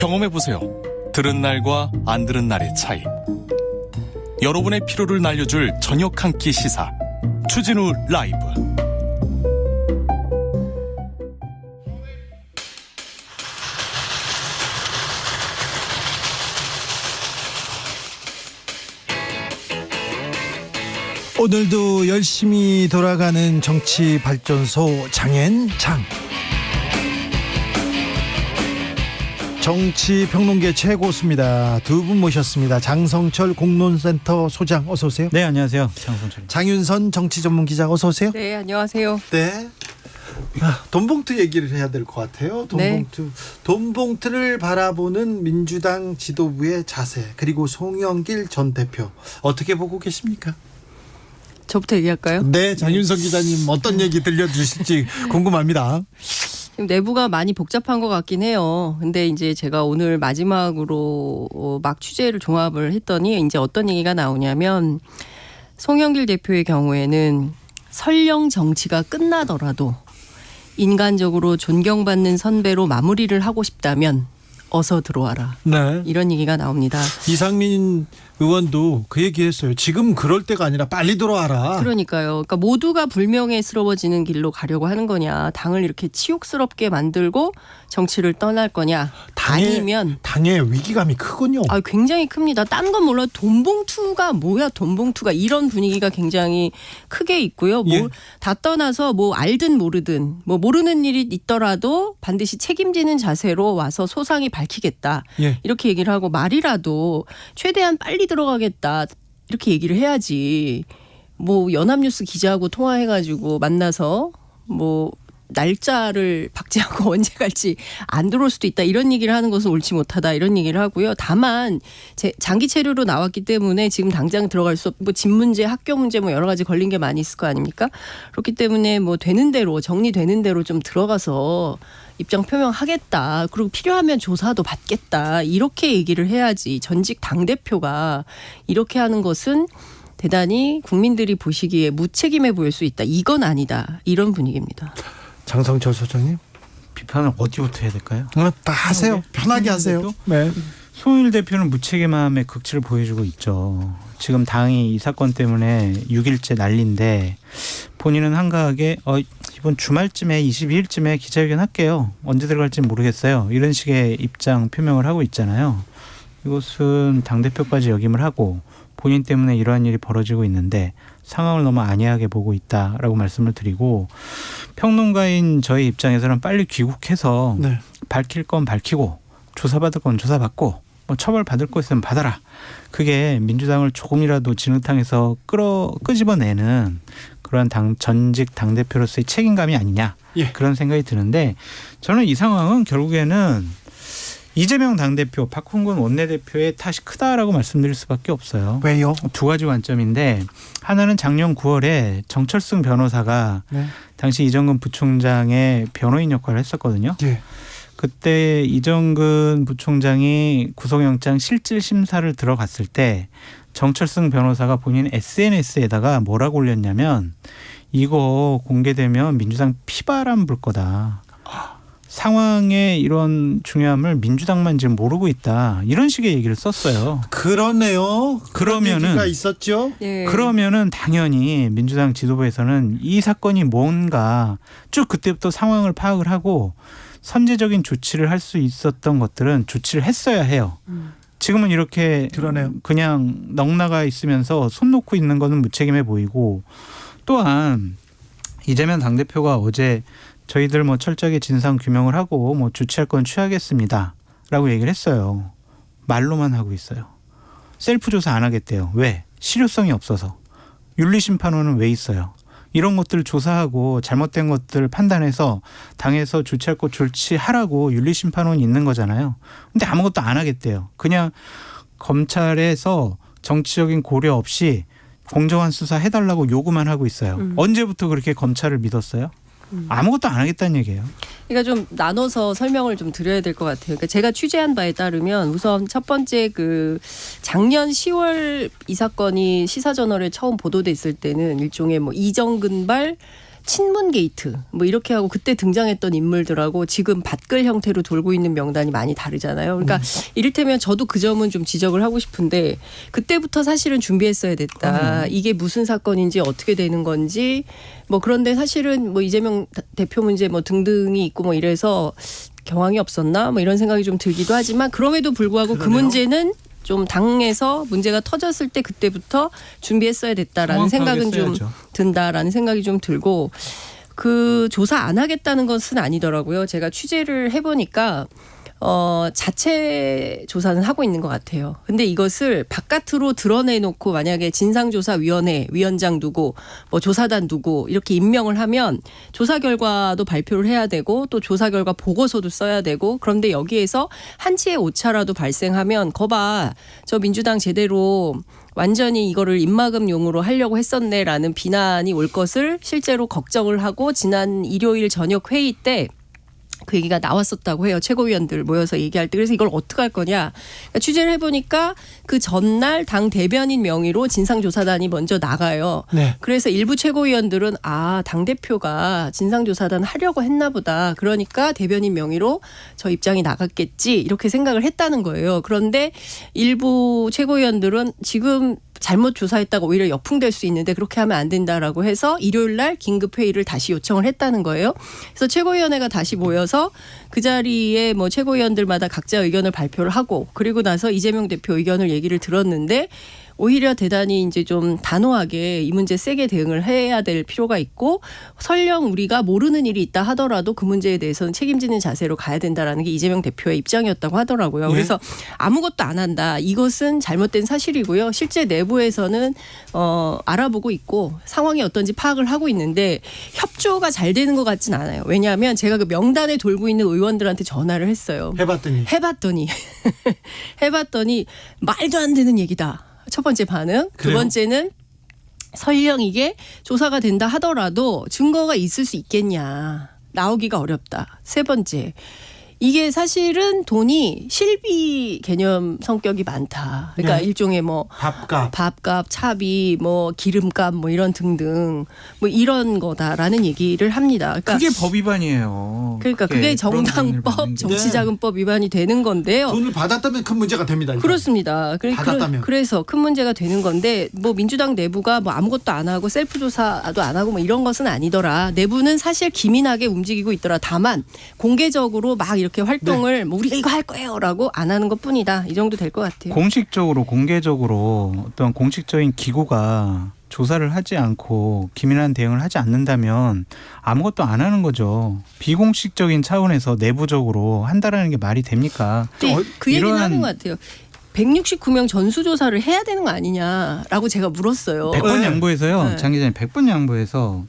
경험해보세요. 들은 날과 안 들은 날의 차이. 여러분의 피로를 날려줄 저녁 한 끼 시사. 추진우 라이브. 오늘도 열심히 돌아가는 정치발전소 장앤장. 정치평론계 최고수입니다. 두 분 모셨습니다. 장성철 공론센터 소장 어서 오세요. 네, 안녕하세요. 장성철. 장윤선 정치전문기자 어서 오세요. 네, 안녕하세요. 네. 돈봉투 얘기를 해야 될 것 같아요. 돈봉투. 네. 돈봉투를 바라보는 민주당 지도부의 자세, 그리고 송영길 전 대표 어떻게 보고 계십니까? 저부터 얘기할까요? 네, 장윤선 기자님 어떤 얘기 들려주실지 궁금합니다. 내부가 많이 복잡한 것 같긴 해요. 근데 이제 제가 오늘 마지막으로 막 취재를 종합을 했더니 이제 어떤 얘기가 나오냐면 송영길 대표의 경우에는 설령 정치가 끝나더라도 인간적으로 존경받는 선배로 마무리를 하고 싶다면 어서 들어와라. 네. 이런 얘기가 나옵니다. 이상민 의원도 그 얘기했어요. 지금 그럴 때가 아니라 빨리 들어와라. 그러니까요. 그러니까 모두가 불명예스러워지는 길로 가려고 하는 거냐, 당을 이렇게 치욕스럽게 만들고 정치를 떠날 거냐, 아니면 당의 위기감이 크군요. 굉장히 큽니다. 딴 건 몰라도 돈봉투가 뭐야, 돈봉투가 이런 분위기가 굉장히 크게 있고요. 예. 다 떠나서 뭐 알든 모르든 뭐 모르는 일이 있더라도 반드시 책임지는 자세로 와서 소상히 밝히겠다. 예. 이렇게 얘기를 하고 말이라도 최대한 빨리 들어가겠다 이렇게 얘기를 해야지. 뭐 연합뉴스 기자하고 통화해가지고 만나서 뭐 날짜를 박제하고 언제 갈지 안 들어올 수도 있다 이런 얘기를 하는 것은 옳지 못하다 이런 얘기를 하고요. 다만 장기 체류로 나왔기 때문에 지금 당장 들어갈 수 없고 집 문제, 학교 문제 뭐 여러 가지 걸린 게 많이 있을 거 아닙니까? 그렇기 때문에 뭐 되는 대로 정리되는 대로 좀 들어가서 입장 표명하겠다. 그리고 필요하면 조사도 받겠다. 이렇게 얘기를 해야지. 전직 당대표가 이렇게 하는 것은 대단히 국민들이 보시기에 무책임해 보일 수 있다. 이건 아니다. 이런 분위기입니다. 장성철 소장님. 비판을 어디부터 해야 될까요? 다 하세요. 편하게 하세요. 네. 송영길 대표는 무책임함의 극치를 보여주고 있죠. 지금 당이 이 사건 때문에 6일째 난리인데 본인은 한가하게 이번 주말쯤에 22일쯤에 기자회견 할게요. 언제 들어갈지 모르겠어요. 이런 식의 입장 표명을 하고 있잖아요. 이것은 당대표까지 역임을 하고 본인 때문에 이러한 일이 벌어지고 있는데 상황을 너무 안이하게 보고 있다라고 말씀을 드리고, 평론가인 저희 입장에서는 빨리 귀국해서 네. 밝힐 건 밝히고 조사받을 건 조사받고 뭐 처벌받을 거 있으면 받아라. 그게 민주당을 조금이라도 진흙탕에서 끄집어내는 그러한 전직 당대표로서의 책임감이 아니냐. 예. 그런 생각이 드는데, 저는 이 상황은 결국에는 이재명 당대표, 박홍근 원내대표의 탓이 크다라고 말씀드릴 수밖에 없어요. 왜요? 두 가지 관점인데, 하나는 작년 9월에 정철승 변호사가 네. 당시 이정근 부총장의 변호인 역할을 했었거든요. 예. 그때 이정근 부총장이 구속영장 실질 심사를 들어갔을 때 정철승 변호사가 본인 SNS에다가 뭐라고 올렸냐면, 이거 공개되면 민주당 피바람 불 거다. 상황의 이런 중요함을 민주당만 지금 모르고 있다. 이런 식의 얘기를 썼어요. 그러네요. 그러면은 얘기가 있었죠. 예. 그러면은 당연히 민주당 지도부에서는 이 사건이 뭔가 쭉 그때부터 상황을 파악을 하고 선제적인 조치를 할 수 있었던 것들은 조치를 했어야 해요. 지금은 이렇게 그러네요. 그냥 넉나가 있으면서 손 놓고 있는 거는 무책임해 보이고, 또한 이재명 당대표가 어제 저희들 뭐 철저하게 진상 규명을 하고 뭐 조치할 건 취하겠습니다라고 얘기를 했어요. 말로만 하고 있어요. 셀프 조사 안 하겠대요. 왜? 실효성이 없어서. 윤리심판원은 왜 있어요? 이런 것들을 조사하고 잘못된 것들을 판단해서 당에서 조치할 것 조치하라고 윤리심판원이 있는 거잖아요. 근데 아무것도 안 하겠대요. 그냥 검찰에서 정치적인 고려 없이 공정한 수사 해달라고 요구만 하고 있어요. 언제부터 그렇게 검찰을 믿었어요? 아무것도 안 하겠다는 얘기예요. 그러니까 좀 나눠서 설명을 좀 드려야 될 것 같아요. 그러니까 제가 취재한 바에 따르면 우선 첫 번째 그 작년 10월 이 사건이 시사저널에 처음 보도됐을 때는 일종의 뭐 이정근발 친문 게이트 뭐 이렇게 하고 그때 등장했던 인물들하고 지금 밭글 형태로 돌고 있는 명단이 많이 다르잖아요. 그러니까 이를테면 저도 그 점은 좀 지적을 하고 싶은데 그때부터 사실은 준비했어야 됐다. 이게 무슨 사건인지 어떻게 되는 건지 뭐 그런데 사실은 뭐 이재명 대표 문제 뭐 등등이 있고 뭐 이래서 경황이 없었나 뭐 이런 생각이 좀 들기도 하지만 그럼에도 불구하고 그러네요. 그 문제는 좀 당에서 문제가 터졌을 때 그때부터 준비했어야 됐다라는 생각은 좀 든다라는 생각이 좀 들고 그 조사 안 하겠다는 것은 아니더라고요. 제가 취재를 해보니까 자체 조사는 하고 있는 것 같아요. 근데 이것을 바깥으로 드러내놓고 만약에 진상조사위원회 위원장 누구 뭐 조사단 누구 이렇게 임명을 하면 조사 결과도 발표를 해야 되고 또 조사 결과 보고서도 써야 되고 그런데 여기에서 한치의 오차라도 발생하면 거봐 저 민주당 제대로 완전히 이거를 입막음용으로 하려고 했었네라는 비난이 올 것을 실제로 걱정을 하고 지난 일요일 저녁 회의 때 그 얘기가 나왔었다고 해요. 최고위원들 모여서 얘기할 때. 그래서 이걸 어떻게 할 거냐. 그러니까 취재를 해보니까 그 전날 당 대변인 명의로 진상조사단이 먼저 나가요. 네. 그래서 일부 최고위원들은 당대표가 진상조사단 하려고 했나 보다. 그러니까 대변인 명의로 저 입장이 나갔겠지. 이렇게 생각을 했다는 거예요. 그런데 일부 최고위원들은 지금 잘못 조사했다가 오히려 역풍될 수 있는데 그렇게 하면 안 된다라고 해서 일요일 날 긴급 회의를 다시 요청을 했다는 거예요. 그래서 최고위원회가 다시 모여서 그 자리에 뭐 최고위원들마다 각자 의견을 발표를 하고 그리고 나서 이재명 대표 의견을 얘기를 들었는데 오히려 대단히 이제 좀 단호하게 이 문제 세게 대응을 해야 될 필요가 있고 설령 우리가 모르는 일이 있다 하더라도 그 문제에 대해서는 책임지는 자세로 가야 된다라는 게 이재명 대표의 입장이었다고 하더라고요. 예. 그래서 아무것도 안 한다. 이것은 잘못된 사실이고요. 실제 내부에서는 알아보고 있고 상황이 어떤지 파악을 하고 있는데 협조가 잘 되는 것 같진 않아요. 왜냐하면 제가 그 명단에 돌고 있는 의원들한테 전화를 했어요. 해봤더니 말도 안 되는 얘기다. 첫 번째 반응. 두 그래요? 번째는 설령 이게 조사가 된다 하더라도 증거가 있을 수 있겠냐. 나오기가 어렵다. 세 번째. 이게 사실은 돈이 실비 개념 성격이 많다. 그러니까 네. 일종의 뭐 밥값, 차비, 뭐 기름값 뭐 이런 등등 뭐 이런 거다라는 얘기를 합니다. 그러니까 그게 법 위반이에요. 그러니까 그게 정당법, 정치자금법 위반이 되는 건데요. 돈을 받았다면 큰 문제가 됩니다. 일단. 그렇습니다. 받았다면. 그래서 큰 문제가 되는 건데 뭐 민주당 내부가 뭐 아무것도 안 하고 셀프 조사도 안 하고 뭐 이런 것은 아니더라. 내부는 사실 기민하게 움직이고 있더라. 다만 공개적으로 막 이렇게 활동을 뭐 우리가 이거 할 거예요라고 안 하는 것뿐이다. 이 정도 될 것 같아요. 공식적으로 공개적으로 어떤 공식적인 기구가 조사를 하지 않고 기민한 대응을 하지 않는다면 아무것도 안 하는 거죠. 비공식적인 차원에서 내부적으로 한다라는 게 말이 됩니까? 그 얘기는 하는 것 같아요. 169명 전수조사를 해야 되는 거 아니냐라고 제가 물었어요. 100번 양보해서요. 네. 장 기자님 100번 양보해서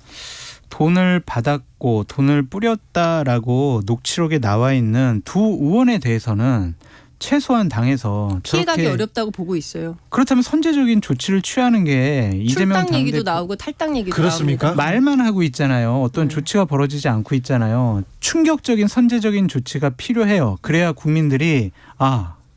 돈을 받았고 돈을 뿌렸다라고 녹취록에 나와 있는 두 의원에 대해서는 최소한 당에서 피해가기 저렇게 어렵다고 보고 있어요. 그렇다면 선제적인 조치를 취하는 게 이재명 출당 얘기도 당대표 나오고 탈당 얘기도 그렇습니까? 나옵니다. 말만 하고 있잖아요. 어떤 조치가 벌어지지 않고 있잖아요. 충격적인 선제적인 조치가 필요해요. 그래야 국민들이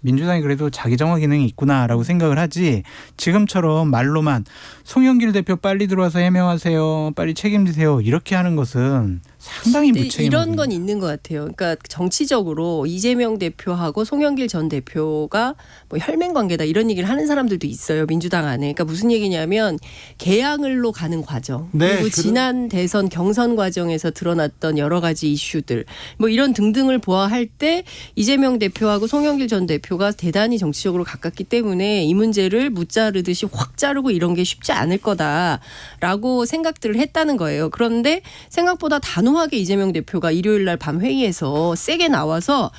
민주당이 그래도 자기 정화 기능이 있구나라고 생각을 하지 지금처럼 말로만 송영길 대표 빨리 들어와서 해명하세요. 빨리 책임지세요. 이렇게 하는 것은 상당히 무책임합니다. 이런 건 있는 것 같아요. 그러니까 정치적으로 이재명 대표하고 송영길 전 대표가 뭐 혈맹 관계다 이런 얘기를 하는 사람들도 있어요. 민주당 안에. 그러니까 무슨 얘기냐면 개항을로 가는 과정. 네, 그리고 지난 대선 경선 과정에서 드러났던 여러 가지 이슈들 뭐 이런 등등을 보아할 때 이재명 대표하고 송영길 전 대표가 대단히 정치적으로 가깝기 때문에 이 문제를 무자르듯이 확 자르고 이런 게 쉽지 않을 거다라고 생각들을 했다는 거예요. 그런데 생각보다 단호하게 이재명 대표가 일요일 날 밤 회의에서 세게 나와서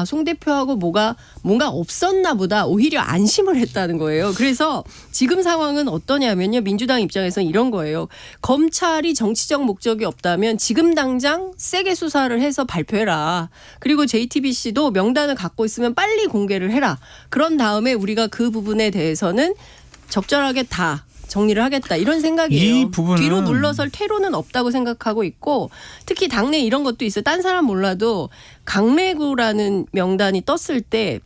송 대표하고 뭔가 없었나 보다 오히려 안심을 했다는 거예요. 그래서 지금 상황은 어떠냐면요. 민주당 입장에서는 이런 거예요. 검찰이 정치적 목적이 없다면 지금 당장 세게 수사를 해서 발표해라. 그리고 JTBC도 명단을 갖고 있으면 빨리 공개를 해라. 그런 다음에 우리가 그 부분에 대해서는 적절하게 다 정리를 하겠다 이런 생각이에요. 이 부분은 뒤로 물러설 퇴로는 없다고 생각하고 있고 특히 당내 이런 것도 있어요. 딴 사람 몰라도 강매구라는 명단이 떴을 때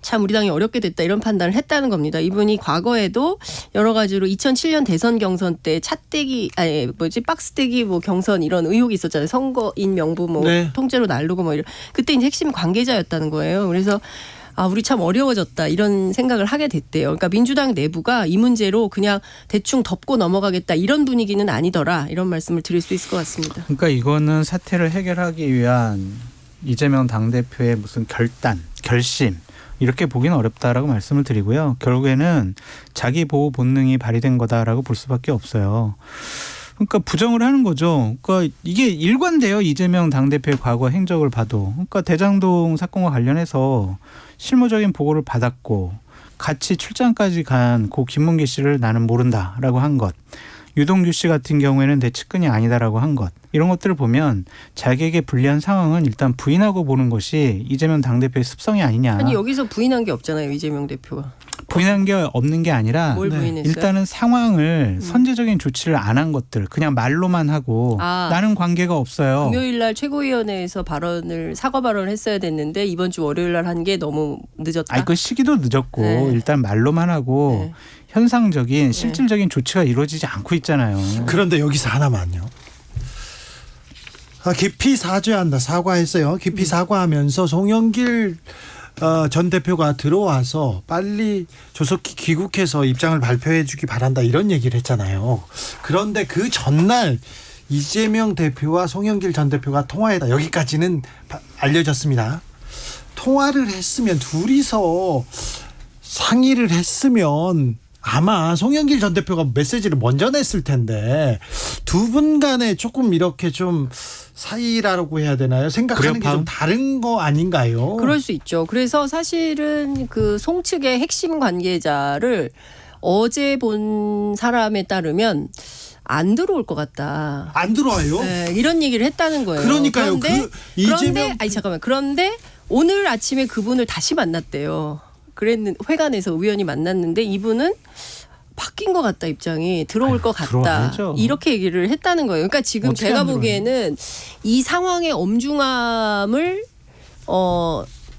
참 우리 당이 어렵게 됐다 이런 판단을 했다는 겁니다. 이분이 과거에도 여러 가지로 2007년 대선 경선 때 차떼기 박스떼기 뭐 경선 이런 의혹이 있었잖아요. 선거인 명부 뭐 네. 통째로 날르고 뭐 이런 그때 이제 핵심 관계자였다는 거예요. 그래서 우리 참 어려워졌다 이런 생각을 하게 됐대요. 그러니까 민주당 내부가 이 문제로 그냥 대충 덮고 넘어가겠다 이런 분위기는 아니더라 이런 말씀을 드릴 수 있을 것 같습니다. 그러니까 이거는 사태를 해결하기 위한 이재명 당대표의 무슨 결심 이렇게 보기는 어렵다라고 말씀을 드리고요. 결국에는 자기 보호 본능이 발휘된 거다라고 볼 수밖에 없어요. 그러니까 부정을 하는 거죠. 그러니까 이게 일관돼요. 이재명 당대표의 과거 행적을 봐도. 그러니까 대장동 사건과 관련해서 실무적인 보고를 받았고 같이 출장까지 간 고 김문기 씨를 나는 모른다라고 한 것. 유동규 씨 같은 경우에는 내 측근이 아니다라고 한 것. 이런 것들을 보면 자기에게 불리한 상황은 일단 부인하고 보는 것이 이재명 당대표의 습성이 아니냐. 아니 여기서 부인한 게 없잖아요. 이재명 대표가. 부인한 게 없는 게 아니라 뭘 부인했어요? 일단은 상황을 선제적인 조치를 안 한 것들 그냥 말로만 하고 나는 관계가 없어요. 금요일 날 최고위원회에서 사과 발언을 했어야 됐는데 이번 주 월요일 날 한 게 너무 늦었다. 그 시기도 늦었고 네. 일단 말로만 하고 네. 현상적인 실질적인 조치가 이루어지지 않고 있잖아요. 그런데 여기서 하나만요. 깊이 사과했어요. 깊이 사과하면서 송영길 전 대표가 들어와서 빨리 조속히 귀국해서 입장을 발표해 주기 바란다 이런 얘기를 했잖아요. 그런데 그 전날 이재명 대표와 송영길 전 대표가 통화했다. 여기까지는 알려졌습니다. 통화를 했으면 둘이서 상의를 했으면 아마 송영길 전 대표가 메시지를 먼저 냈을 텐데 두 분 간에 조금 이렇게 좀 사이라고 해야 되나요? 생각하는 게 좀 다른 거 아닌가요? 그럴 수 있죠. 그래서 사실은 그 송 측의 핵심 관계자를 어제 본 사람에 따르면 안 들어올 것 같다. 안 들어와요? 네, 이런 얘기를 했다는 거예요. 그러니까요. 그런데 오늘 아침에 그분을 다시 만났대요. 회관에서 의원이 만났는데 이분은 바뀐 것 같다 입장이 들어올 것 같다 들어와야죠. 이렇게 얘기를 했다는 거예요. 그러니까 지금 제가 보기에는 이 상황의 엄중함을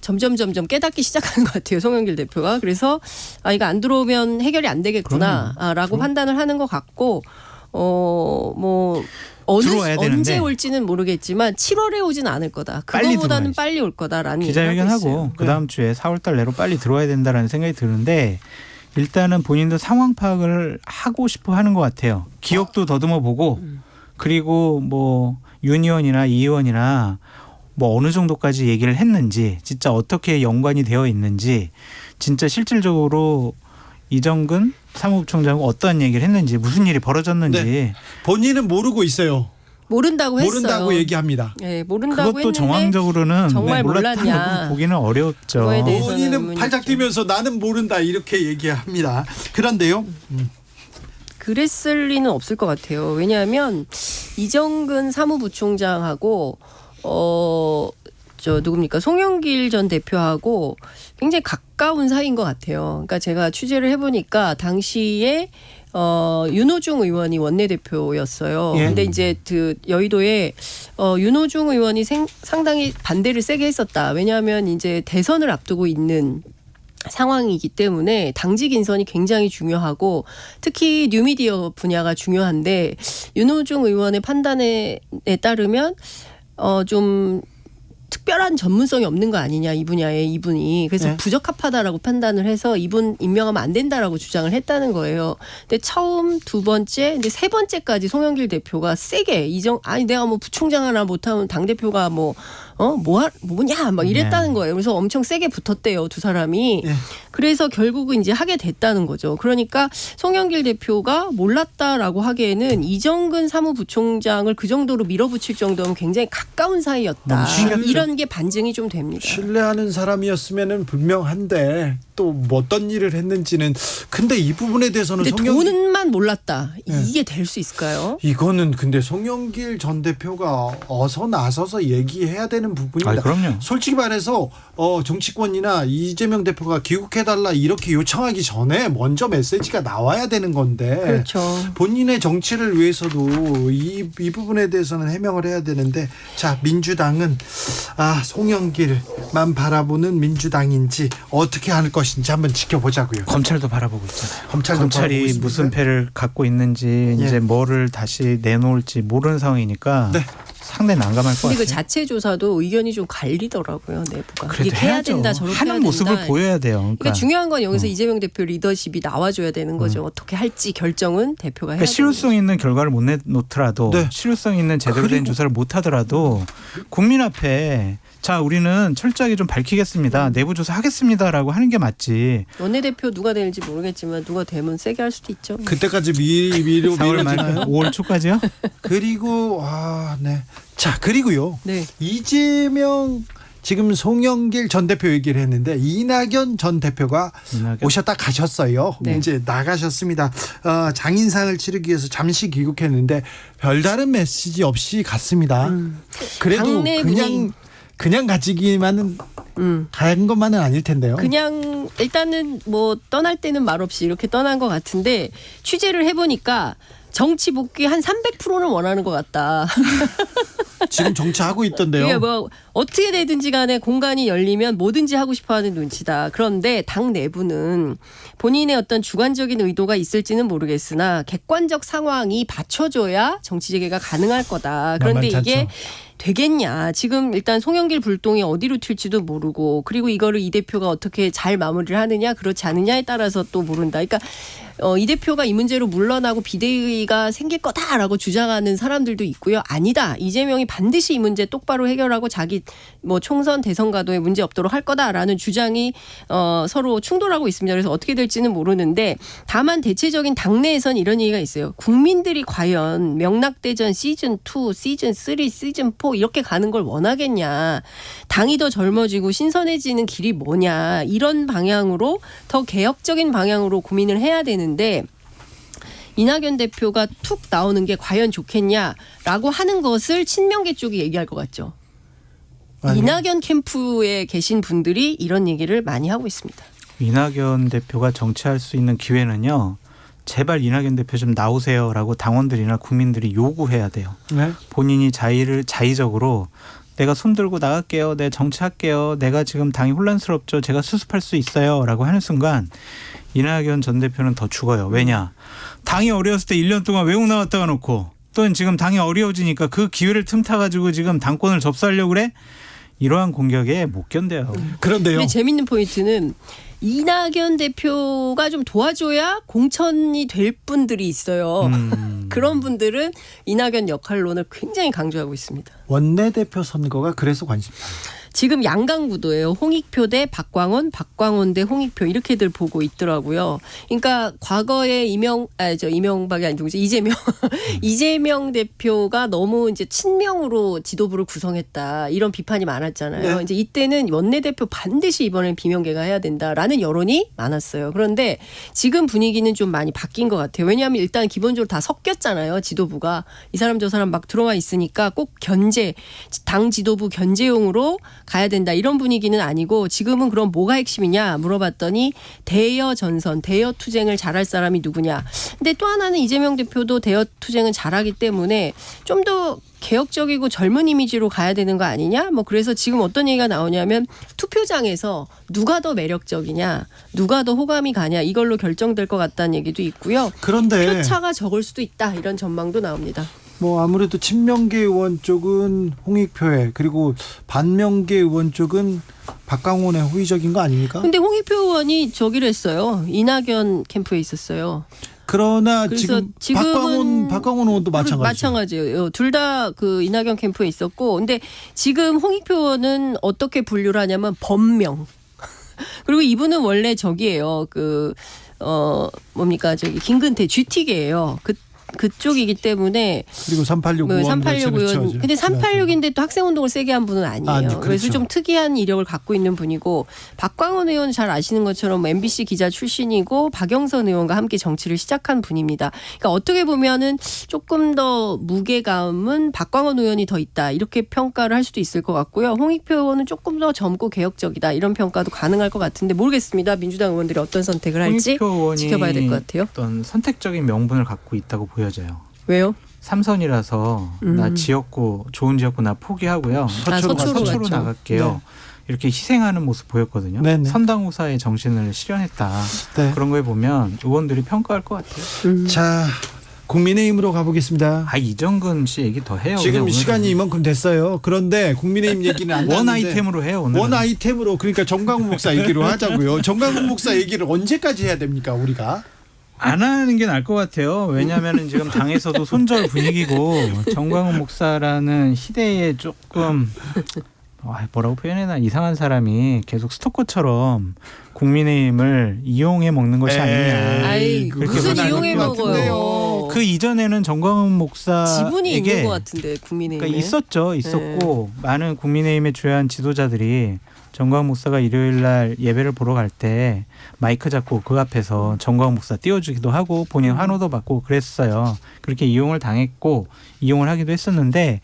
점점 깨닫기 시작하는 것 같아요. 송영길 대표가. 그래서 이거 안 들어오면 해결이 안 되겠구나라고 판단을 하는 것 같고 언제 올지는 모르겠지만 7월에 오진 않을 거다. 그거보다는 빨리 올 거다라는 기자회견하고 그다음 주에 4월 달 내로 빨리 들어와야 된다라는 생각이 드는데 일단은 본인도 상황 파악을 하고 싶어 하는 것 같아요. 기억도 더듬어 보고 그리고 뭐 윤 의원이나 이 의원이나 뭐 어느 정도까지 얘기를 했는지 진짜 어떻게 연관이 되어 있는지 진짜 실질적으로 이정근 사무부총장은 어떠한 얘기를 했는지 무슨 일이 벌어졌는지 네. 본인은 모르고 있어요. 모른다고 했어요. 모른다고 얘기합니다. 네, 모른다고 그것도 했는데 정황적으로는 정말 몰랐다고 몰랐냐. 보기는 어렵죠. 그거에 대해서 본인은 팔짝 뛰면서 나는 모른다 이렇게 얘기합니다. 그런데요. 그랬을 리는 없을 것 같아요. 왜냐하면 이정근 사무부총장하고 누굽니까? 송영길 전 대표하고 굉장히 가까운 사이인 것 같아요. 그러니까 제가 취재를 해보니까 당시에 윤호중 의원이 원내대표였어요. 예. 근데 이제 그 여의도에 윤호중 의원이 상당히 반대를 세게 했었다. 왜냐하면 이제 대선을 앞두고 있는 상황이기 때문에 당직 인선이 굉장히 중요하고 특히 뉴미디어 분야가 중요한데 윤호중 의원의 판단에 따르면 좀 특별한 전문성이 없는 거 아니냐 이 분야에 이분이 그래서 네. 부적합하다라고 판단을 해서 이분 임명하면 안 된다라고 주장을 했다는 거예요. 근데 처음 두 번째, 근데 세 번째까지 송영길 대표가 세게 내가 뭐 부총장 하나 못하면 당 대표가 뭐냐 막 이랬다는 거예요. 그래서 엄청 세게 붙었대요 두 사람이. 네. 그래서 결국은 이제 하게 됐다는 거죠. 그러니까 송영길 대표가 몰랐다라고 하기에는 이정근 사무부총장을 그 정도로 밀어붙일 정도면 굉장히 가까운 사이였다. 이런 게 반증이 좀 됩니다. 신뢰하는 사람이었으면 분명한데 또 뭐 어떤 일을 했는지는 근데 이 부분에 대해서는 근데 돈만 몰랐다. 네. 이게 될 수 있을까요? 이거는 근데 송영길 전 대표가 어서 나서서 얘기해야 되는 부분입니다. 그럼요. 솔직히 말해서 정치권이나 이재명 대표가 귀국해달라 이렇게 요청하기 전에 먼저 메시지가 나와야 되는 건데 그렇죠. 본인의 정치를 위해서도 이 부분에 대해서는 해명을 해야 되는데 자 민주당은 송영길만 바라보는 민주당인지 어떻게 할 것인지 한번 지켜보자고요. 검찰도 바라보고 있잖아요. 검찰도 바라보고 검찰이 있습니다. 무슨 패를 갖고 있는지 예. 이제 뭐를 다시 내놓을지 모르는 상황이니까 네. 상당히 난감할 것 근데 같아요. 그 자체 조사도 의견이 좀 갈리더라고요, 내부가. 그래도 이게 해야 해야죠. 된다, 저렇게 하는 해야 모습을 된다. 보여야 돼요. 그러니까 중요한 건 여기서 이재명 대표 리더십이 나와줘야 되는 거죠. 어떻게 할지 결정은 대표가 해야 그러니까 되는 실효성 있는 결과를 못 내놓더라도 네. 실효성 있는 제대로 된 그리고- 조사를 못 하더라도 국민 앞에 자 우리는 철저하게 좀 밝히겠습니다. 내부 조사하겠습니다라고 하는 게 맞지. 원내대표 누가 되는지 모르겠지만 누가 되면 세게 할 수도 있죠. 그때까지 미뤄지나요? 4월 말 5월 초까지요? 그리고 네. 자 그리고요. 네. 이재명 지금 송영길 전 대표 얘기를 했는데 이낙연 전 대표가 이낙연. 오셨다 가셨어요. 네. 이제 나가셨습니다. 장인상을 치르기 위해서 잠시 귀국했는데 별다른 메시지 없이 갔습니다. 그래도 당내 그냥 가지기만은 간 것만은 아닐 텐데요. 그냥 일단은 뭐 떠날 때는 말없이 이렇게 떠난 것 같은데 취재를 해보니까 정치 복귀 한 300%는 원하는 것 같다. 지금 정치하고 있던데요. 이게 뭐 어떻게 되든지 간에 공간이 열리면 뭐든지 하고 싶어하는 눈치다. 그런데 당 내부는 본인의 어떤 주관적인 의도가 있을지는 모르겠으나 객관적 상황이 받쳐줘야 정치 재개가 가능할 거다. 그런데 만만치 이게 않죠. 되겠냐. 지금 일단 송영길 불똥이 어디로 튈지도 모르고 그리고 이거를 이 대표가 어떻게 잘 마무리를 하느냐 그렇지 않느냐에 따라서 또 모른다. 그러니까 이 대표가 이 문제로 물러나고 비대위가 생길 거다라고 주장하는 사람들도 있고요. 아니다. 이재명이 반드시 이 문제 똑바로 해결하고 자기 뭐 총선 대선 가도에 문제 없도록 할 거다라는 주장이 서로 충돌하고 있습니다. 그래서 어떻게 될지는 모르는데 다만 대체적인 당내에선 이런 얘기가 있어요. 국민들이 과연 명락대전 시즌 2, 시즌 3, 시즌 4 이렇게 가는 걸 원하겠냐. 당이 더 젊어지고 신선해지는 길이 뭐냐. 이런 방향으로 더 개혁적인 방향으로 고민을 해야 되는데 이낙연 대표가 툭 나오는 게 과연 좋겠냐라고 하는 것을 친명계 쪽이 얘기할 것 같죠. 아니요. 이낙연 캠프에 계신 분들이 이런 얘기를 많이 하고 있습니다. 이낙연 대표가 정치할 수 있는 기회는요. 제발 이낙연 대표 좀 나오세요라고 당원들이나 국민들이 요구해야 돼요. 네. 본인이 자의적으로 내가 손들고 나갈게요. 내 정치할게요. 내가 지금 당이 혼란스럽죠. 제가 수습할 수 있어요. 라고 하는 순간 이낙연 전 대표는 더 죽어요. 왜냐? 당이 어려웠을 때 1년 동안 외국 나왔다가 놓고 또 지금 당이 어려워지니까 그 기회를 틈타가지고 지금 당권을 접수하려고 그래? 이러한 공격에 못 견뎌요. 그런데요. 근데 재밌는 포인트는 이낙연 대표가 좀 도와줘야 공천이 될 분들이 있어요. 그런 분들은 이낙연 역할론을 굉장히 강조하고 있습니다. 원내대표 선거가 그래서 관심사. 지금 양강구도예요. 홍익표 대 박광원, 박광원 대 홍익표 이렇게들 보고 있더라고요. 그러니까 과거에 이명박이 아니고 이재명 대표가 너무 이제 친명으로 지도부를 구성했다 이런 비판이 많았잖아요. 네. 이제 이때는 원내대표 반드시 이번엔 비명계가 해야 된다라는 여론이 많았어요. 그런데 지금 분위기는 좀 많이 바뀐 것 같아요. 왜냐하면 일단 기본적으로 다 섞였잖아요. 지도부가 이 사람 저 사람 막 들어와 있으니까 꼭 당 지도부 견제용으로 가야 된다 이런 분위기는 아니고 지금은 그럼 뭐가 핵심이냐 물어봤더니 대여 전선, 대여 투쟁을 잘할 사람이 누구냐. 근데 또 하나는 이재명 대표도 대여 투쟁은 잘하기 때문에 좀 더 개혁적이고 젊은 이미지로 가야 되는 거 아니냐? 뭐 그래서 지금 어떤 얘기가 나오냐면 투표장에서 누가 더 매력적이냐, 누가 더 호감이 가냐 이걸로 결정될 것 같다는 얘기도 있고요. 그런데 표차가 적을 수도 있다 이런 전망도 나옵니다. 뭐 아무래도 친명계 의원 쪽은 홍익표에 그리고 반명계 의원 쪽은 박광원의 호의적인 거 아닙니까? 근데 홍익표 의원이 저기를 했어요. 이낙연 캠프에 있었어요. 그러나 그래서 지금 박광원 의원도 마찬가지죠. 마찬가지예요. 둘 다 그 이낙연 캠프에 있었고, 근데 지금 홍익표 의원은 어떻게 분류를 하냐면 범명. 그리고 이분은 원래 저기예요. 뭡니까 저기 김근태 GT계예요. 그쪽이기 때문에 그리고 386 뭐 의원 386 의원 근데 386인데 또 학생운동을 세게 한 분은 아니에요. 그렇죠. 그래서 좀 특이한 이력을 갖고 있는 분이고 박광원 의원 잘 아시는 것처럼 MBC 기자 출신이고 박영선 의원과 함께 정치를 시작한 분입니다. 그러니까 어떻게 보면은 조금 더 무게감은 박광원 의원이 더 있다 이렇게 평가를 할 수도 있을 것 같고요. 홍익표 의원은 조금 더 젊고 개혁적이다 이런 평가도 가능할 것 같은데 모르겠습니다. 민주당 의원들이 어떤 선택을 할지 홍익표 의원이 지켜봐야 될 것 같아요. 어떤 선택적인 명분을 갖고 있다고 보여져요. 왜요? 삼선이라서 나 지역구 좋은 지역구 나 포기하고요. 서초로 서초로 갔죠. 나갈게요. 네. 이렇게 희생하는 모습 보였거든요. 네네. 선당후사의 정신을 실현했다. 네. 그런 거에 보면 의원들이 평가할 것 같아요. 자, 국민의힘으로 가보겠습니다. 이정근 씨 얘기 더 해요. 지금 그냥 시간이 오늘은. 이만큼 됐어요. 그런데 국민의힘 얘기는 안 원 나왔는데 아이템으로 해요. 오늘 원 아이템으로 그러니까 정광훈 목사 얘기로 하자고요. 정광훈 목사 얘기를 언제까지 해야 됩니까 우리가? 안 하는 게 나을 것 같아요. 왜냐하면 지금 당에서도 손절 분위기고 정광훈 목사라는 희대에 조금 뭐라고 표현해나 이상한 사람이 계속 스토커처럼 국민의힘을 이용해 먹는 것이 아니냐. 아이, 그렇게 무슨 보는 이용해 것 먹어요. 같은데요. 그 이전에는 정광훈 목사에게 지분이 있는 것 같은데 국민의힘에. 그러니까 있었고 많은 국민의힘의 주요한 지도자들이 정광훈 목사가 일요일 날 예배를 보러 갈 때 마이크 잡고 그 앞에서 정광훈 목사 띄워주기도 하고 본인 환호도 받고 그랬어요. 그렇게 이용을 당했고 이용을 하기도 했었는데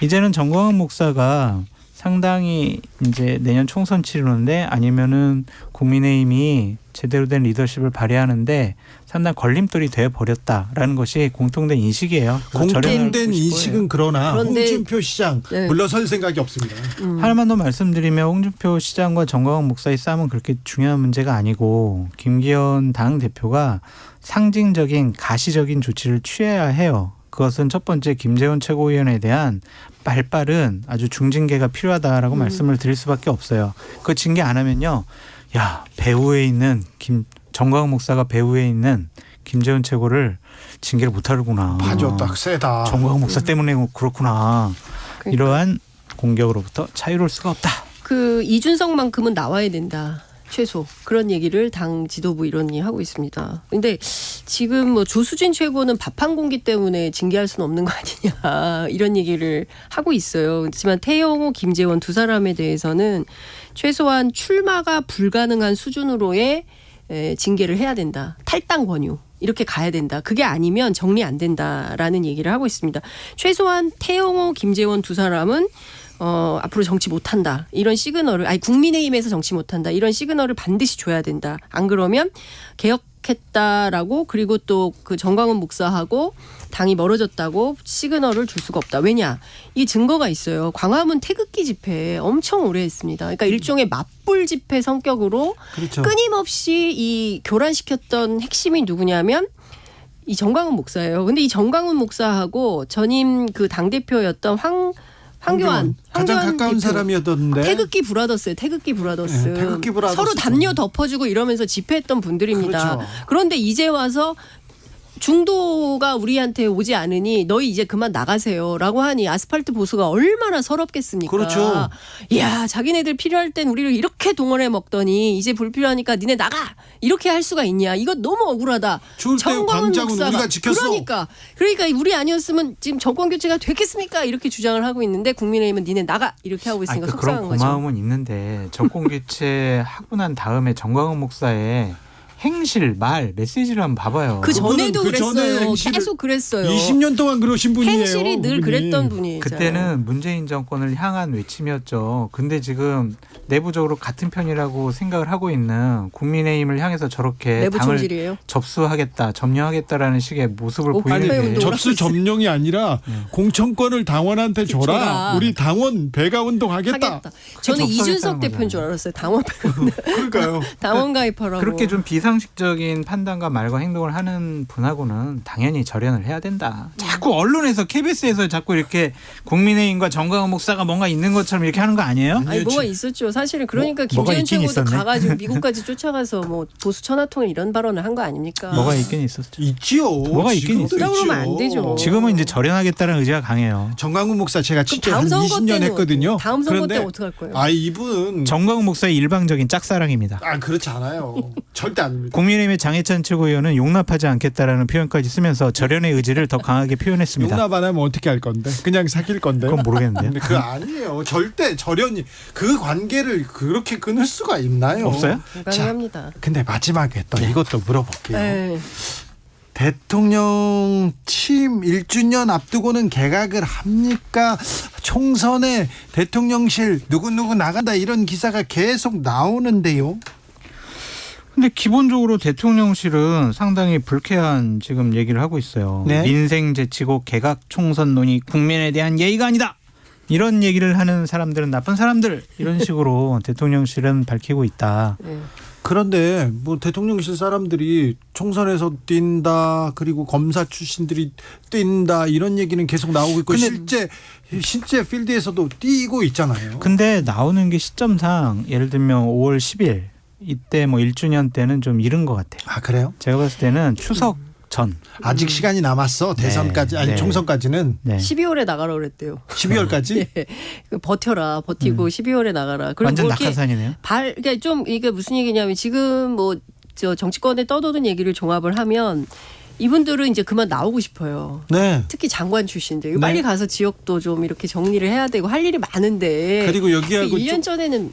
이제는 정광훈 목사가 상당히 이제 내년 총선 치르는데 아니면은 국민의힘이 제대로 된 리더십을 발휘하는데 상당히 걸림돌이 돼 버렸다라는 것이 공통된 인식이에요. 공통된 인식은 그러나 그런데- 홍준표 시장 네. 물러설 생각이 없습니다. 하나만 더 말씀드리면 홍준표 시장과 정광훈 목사의 싸움은 그렇게 중요한 문제가 아니고 김기현 당 대표가 상징적인 가시적인 조치를 취해야 해요. 그것은 첫 번째 김재원 최고위원에 대한 발빠른 아주 중징계가 필요하다라고 말씀을 드릴 수밖에 없어요. 그 징계 안 하면요. 야, 배후에 있는 정광훈 목사가 배후에 있는 김재원 최고를 징계를 못 하는구나. 맞아, 딱 세다. 정광훈 목사 때문에 그렇구나. 그러니까. 이러한 공격으로부터 자유로울 수가 없다. 그 이준석만큼은 나와야 된다. 최소 그런 얘기를 당 지도부 일원이 하고 있습니다. 근데 지금 뭐 조수진 최고는 밥 한 공기 때문에 징계할 수는 없는 거 아니냐 이런 얘기를 하고 있어요. 그렇지만 태영호, 김재원 두 사람에 대해서는 최소한 출마가 불가능한 수준으로의 징계를 해야 된다. 탈당 권유. 이렇게 가야 된다. 그게 아니면 정리 안 된다라는 얘기를 하고 있습니다. 최소한 태영호, 김재원 두 사람은 앞으로 정치 못한다. 이런 시그널을 국민의힘에서 정치 못한다. 이런 시그널을 반드시 줘야 된다. 안 그러면 개혁했다라고 그리고 또 그 정광훈 목사하고 당이 멀어졌다고 시그널을 줄 수가 없다. 왜냐? 이 증거가 있어요. 광화문 태극기 집회 엄청 오래 했습니다. 그러니까 일종의 맞불 집회 성격으로 그렇죠. 끊임없이 이 교란시켰던 핵심이 누구냐면 이 정광훈 목사예요. 근데 이 정광훈 목사하고 전임 그 당대표였던 황교안 가장 가까운 대표. 사람이었던데. 태극기 브라더스예요. 태극기 브라더스. 네, 태극기 브라더스. 서로 담요 덮어주고 이러면서 집회했던 분들입니다. 그렇죠. 그런데 이제 와서 중도가 우리한테 오지 않으니 너희 이제 그만 나가세요라고 하니 아스팔트 보수가 얼마나 서럽겠습니까? 그렇죠. 야, 자기네들 필요할 땐 우리를 이렇게 동원해 먹더니 이제 불필요하니까 니네 나가 이렇게 할 수가 있냐? 이거 너무 억울하다. 추울 때 정광훈 광장은 목사가 우리가 지켰어. 그러니까 우리 아니었으면 지금 정권 교체가 됐겠습니까? 이렇게 주장을 하고 있는데 국민의힘은 니네 나가 이렇게 하고 있으니까 그런 속상한 거죠. 고마움은 있는데 정권 교체 하고 난 다음에 정광훈 목사의 행실, 말, 메시지를 한번 봐봐요. 그 전에도 그 전에 그랬어요. 행실을 계속 그랬어요. 20년 동안 그러신 분이에요. 행실이 늘 그분이. 그랬던 분이에요. 그때는 문재인 정권을 향한 외침이었죠. 근데 지금 내부적으로 같은 편이라고 생각을 하고 있는 국민의힘을 향해서 저렇게 내부 당을 총질이에요. 접수하겠다, 점령하겠다라는 식의 모습을 오팔 보이는데 운동을 접수 점령이 아니라 공천권을 당원한테 줘라. 줘라. 우리 당원 배가 운동하겠다. 하겠다. 저는 접수하겠다는 이준석 대표인 거잖아요. 줄 알았어요. 당원 그러니까요. 당원 가입하라고. 그렇게 좀 비상식적인 판단과 말과 행동을 하는 분하고는 당연히 절연을 해야 된다. 자꾸 언론에서 KBS에서 자꾸 이렇게 국민의힘과 정광훈 목사가 뭔가 있는 것처럼 이렇게 하는 거 아니에요? 아니 뭐가 있었죠. 사실은 그러니까 뭐가 김재현 있긴 최고도 있었네. 가가지고 미국까지 쫓아가서 뭐 보수 천하통일 이런 발언을 한 거 아닙니까? 뭐가 있긴 있었죠. 있지요. 뭐가 있긴 지금도 있어요. 그러면 안 있지요. 되죠. 지금은 이제 절연하겠다는 의지가 강해요. 정광훈 목사 제가 그럼 진짜 한 20년 했거든요. 다음 선거 때 그런데 어떡할 거예요? 이분 정광훈 목사의 일방적인 짝사랑입니다. 그렇지 않아요. 절대 안 그렇습니다. 국민의힘의 장해찬 최고위원은 용납하지 않겠다라는 표현까지 쓰면서 절연의 의지를 더 강하게 표현했습니다. 용납 안 하면 어떻게 할 건데? 그냥 사귈 건데? 그건 모르겠는데요. 근데 그 아니에요. 절대 절연이 그 관계를 그렇게 끊을 수가 있나요? 없어요? 불가능합니다. 근데 마지막에 또 이것도 물어볼게요. 네. 대통령 취임 1주년 앞두고는 개각을 합니까? 총선에 대통령실 누구누구 나간다 이런 기사가 계속 나오는데요. 근데 기본적으로 대통령실은 상당히 불쾌한 지금 얘기를 하고 있어요. 네. 민생 제치고 개각 총선 논의 국민에 대한 예의가 아니다. 이런 얘기를 하는 사람들은 나쁜 사람들 이런 식으로 대통령실은 밝히고 있다. 네. 그런데 뭐 대통령실 사람들이 총선에서 뛴다 그리고 검사 출신들이 뛴다 이런 얘기는 계속 나오고 있고 근데 실제 필드에서도 뛰고 있잖아요. 근데 나오는 게 시점상 예를 들면 5월 10일 이때 뭐 1주년 때는 좀 이른 것 같아요. 아 그래요? 제가 봤을 때는 추석 전. 아직 시간이 남았어. 대선까지 아니 네. 총선까지는 네. 12월에 나가라 그랬대요. 12월까지. 예. 버티고 12월에 나가라. 그리고 완전 뭐 이렇게 낙하산이네요. 그러니까 좀 이게 무슨 얘기냐면 지금 뭐 저 정치권에 떠도는 얘기를 종합을 하면 이분들은 이제 그만 나오고 싶어요. 네. 특히 장관 출신들. 이거 네. 빨리 가서 지역도 좀 이렇게 정리를 해야 되고 할 일이 많은데. 그리고 여기하고 1년 전에는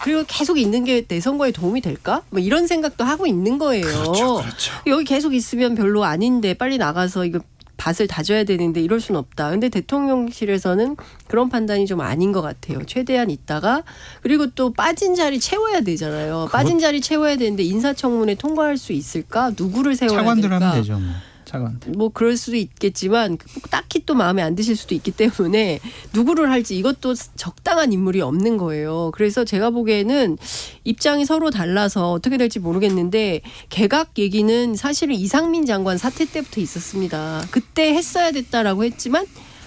그리고 계속 있는 게 내 선거에 도움이 될까? 뭐 이런 생각도 하고 있는 거예요. 그렇죠. 여기 계속 있으면 별로 아닌데 빨리 나가서 이거 밭을 다져야 되는데 이럴 수는 없다. 근데 대통령실에서는 그런 판단이 좀 아닌 것 같아요. 최대한 있다가 그리고 또 빠진 자리 채워야 되잖아요. 빠진 자리 채워야 되는데 인사청문회 통과할 수 있을까? 누구를 세워야 차관들 될까? 하면 되죠. 뭐. 차관들. 뭐 그럴 수도 있겠지만 딱히 또 마음에 안 드실 수도 있기 때문에 누구를 할지 이것도 적당한 인물이 없는 거예요. 그래서 제가 보기에는 입장이 서로 달라서 어떻게 될지 모르겠는데 개각 얘기는 사실은 이상민 장관 사퇴 때부터 있었습니다. 그때 했어야 됐다라고 했지만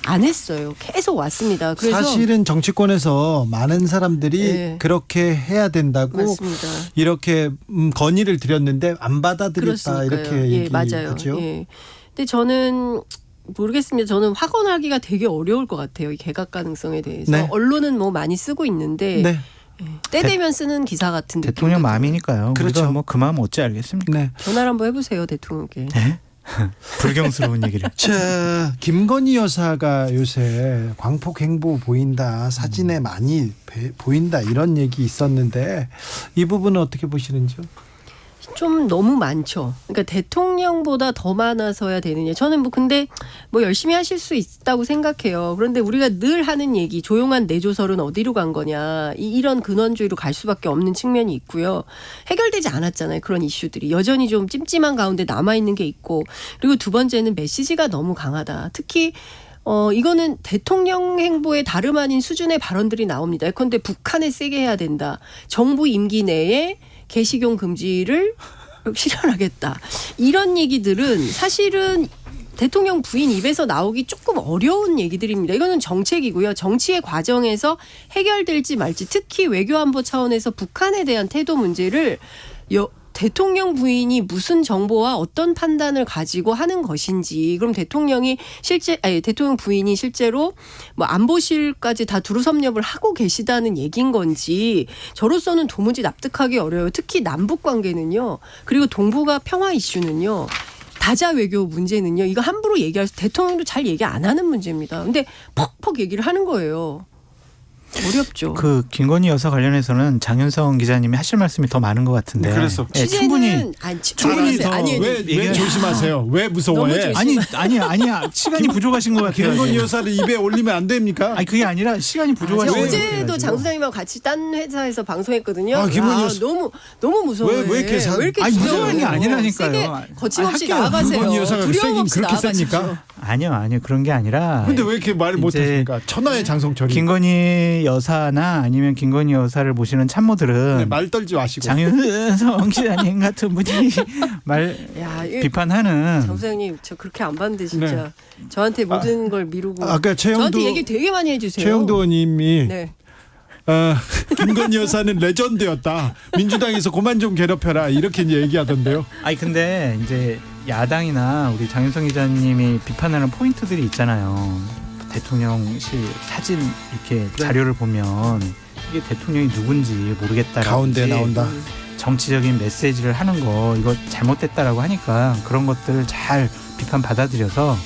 안 했어요. 계속 왔습니다. 그래서 사실은 정치권에서 많은 사람들이 네. 그렇게 해야 된다고 맞습니다. 이렇게 건의를 드렸는데 안 받아들였다 그렇습니까요. 이렇게 예, 맞아요. 얘기하죠. 예. 근데 저는 모르겠습니다. 저는 확언하기가 되게 어려울 것 같아요. 이 개각 가능성에 대해서. 네. 언론은 뭐 많이 쓰고 있는데 네. 때 되면 쓰는 기사 같은 느낌. 대통령 마음이니까요. 그렇죠. 우리가 뭐 그 마음 어찌 알겠습니까? 네. 전화를 한번 해보세요 대통령께. 네? 불경스러운 얘기를. 자, 김건희 여사가 요새 광폭 행보 보인다, 사진에 많이 보인다 이런 얘기 있었는데 이 부분은 어떻게 보시는지요? 좀 너무 많죠. 그러니까 대통령보다 더 많아서야 되느냐. 저는 뭐 근데 뭐 열심히 하실 수 있다고 생각해요. 그런데 우리가 늘 하는 얘기 조용한 내조설은 어디로 간 거냐. 이런 근원주의로 갈 수밖에 없는 측면이 있고요. 해결되지 않았잖아요. 그런 이슈들이. 여전히 좀 찜찜한 가운데 남아있는 게 있고. 그리고 두 번째는 메시지가 너무 강하다. 특히 이거는 대통령 행보에 다름 아닌 수준의 발언들이 나옵니다. 예컨대 북한에 세게 해야 된다. 정부 임기 내에 개식용 금지를 실현하겠다. 이런 얘기들은 사실은 대통령 부인 입에서 나오기 조금 어려운 얘기들입니다. 이거는 정책이고요. 정치의 과정에서 해결될지 말지 특히 외교안보 차원에서 북한에 대한 태도 문제를 대통령 부인이 무슨 정보와 어떤 판단을 가지고 하는 것인지 그럼 대통령 부인이 실제로 뭐 안보실까지 다 두루 섭렵을 하고 계시다는 얘기인 건지 저로서는 도무지 납득하기 어려워요. 특히 남북 관계는요. 그리고 동북아 평화 이슈는요. 다자 외교 문제는요. 이거 함부로 얘기할 수 대통령도 잘 얘기 안 하는 문제입니다. 근데 퍽퍽 얘기를 하는 거예요. 어렵죠. 그 김건희 여사 관련해서는 장윤성 기자님이 하실 말씀이 더 많은 것 같은데. 그래서 네, 충분히 충분히 왜 얘기해. 조심하세요? 왜 무서워해? 너무 아니야 시간이 부족하신 것 같아요. 김건희 여사를 입에 올리면 안 됩니까? 아니 그게 아니라 시간이 부족하신 것 같아요. 어제도 장 소장님하고 같이 딴 회사에서 방송했거든요. 아, 김건희 여사. 너무 무서워요. 왜 이렇게 아니, 두려워요? 무서운 게 아니라니까요. 세게 거침없이 할게요. 나아가세요. 김건희 여사가 두려움 세긴 없이 그렇게 나아가십시오. 셉니까? 아니요 그런 게 아니라. 근데 왜 이렇게 말을 이제 못하십니까? 천하의 장성철이. 김건희 여사나 아니면 김건희 여사를 모시는 참모들은 네, 말 떨지 마시고. 장윤성 기자님 같은 분이 야, 비판하는. 장 소장님 저 그렇게 안 봤는데 진짜 네. 저한테 모든 걸 미루고 아까 저한테 얘기 되게 많이 해주세요. 최영도 의원님이 네. 김건희 여사는 레전드였다. 민주당에서 그만 좀 괴롭혀라. 이렇게 이제 얘기하던데요. 아니 근데 이제 야당이나 우리 장윤성 기자님이 비판하는 포인트들이 있잖아요. 대통령실 사진 이렇게 자료를 보면 이게 대통령이 누군지 모르겠다라든지 가운데 나온다. 정치적인 메시지를 하는 거 이거 잘못됐다라고 하니까 그런 것들을 잘 비판 받아들여서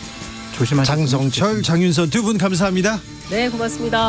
조심하셨으면 장성철, 좋겠습니다. 장윤선 두 분 감사합니다. 네, 고맙습니다.